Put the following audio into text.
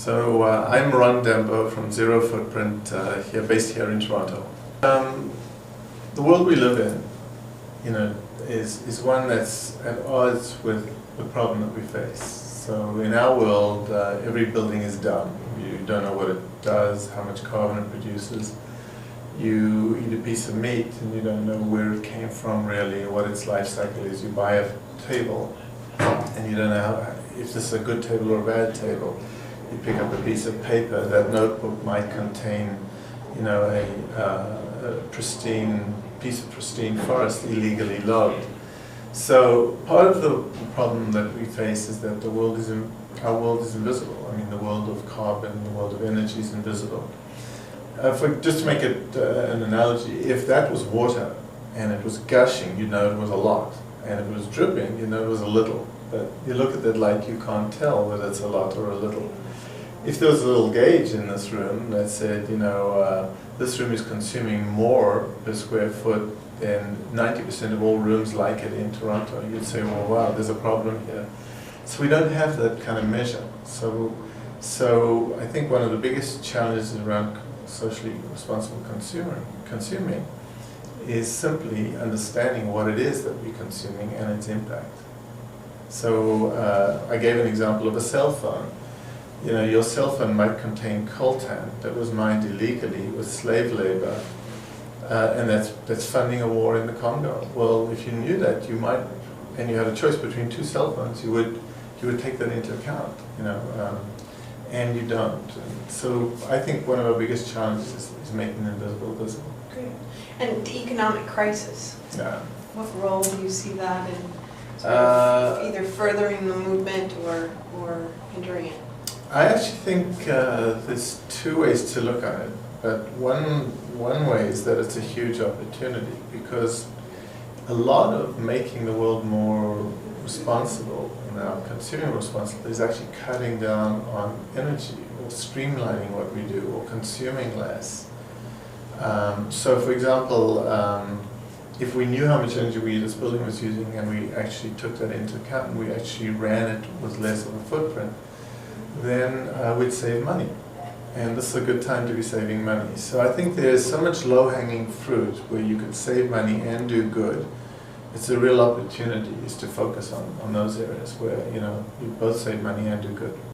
I'm Dembo from Zerofootprint, based here in Toronto. The world we live in, is one that's at odds with the problem that we face. So in our world, every building is dumb. You don't know what it does, how much carbon it produces. You eat a piece of meat and you don't know where it came from really, or what its life cycle is. You buy a table and you don't know if this is a good table or a bad table. You pick up a piece of paper. That notebook might contain, a pristine piece of pristine forest illegally logged. So part of the problem that we face is that our world is invisible. I mean, the world of carbon, the world of energy is invisible. Just to make it an analogy, if that was water and it was gushing, you know it was a lot, and if it was dripping, you know it was a little. But you look at it like you can't tell whether it's a lot or a little. If there was a little gauge in this room that said, this room is consuming more per square foot than 90% of all rooms like it in Toronto, you'd say, well, wow, there's a problem here. So we don't have that kind of measure. So I think one of the biggest challenges around socially responsible consuming is simply understanding what it is that we're consuming and its impact. So I gave an example of a cell phone. Your cell phone might contain coltan that was mined illegally with slave labor, and that's funding a war in the Congo. Well, if you knew that, you might, and you had a choice between two cell phones, you would take that into account, and you don't. And so I think one of our biggest challenges is making the invisible visible. Great. And the economic crisis. Yeah. What role do you see that in sort of either furthering the movement or hindering it? I actually think there's two ways to look at it, but one way is that it's a huge opportunity, because a lot of making the world more responsible, now consuming responsible, is actually cutting down on energy or streamlining what we do or consuming less. So for example, if we knew how much energy this building was using and we actually took that into account and we actually ran it with less of a footprint, then we'd save money. And this is a good time to be saving money. So I think there's so much low-hanging fruit where you could save money and do good. It's a real opportunity is to focus on those areas where you both save money and do good.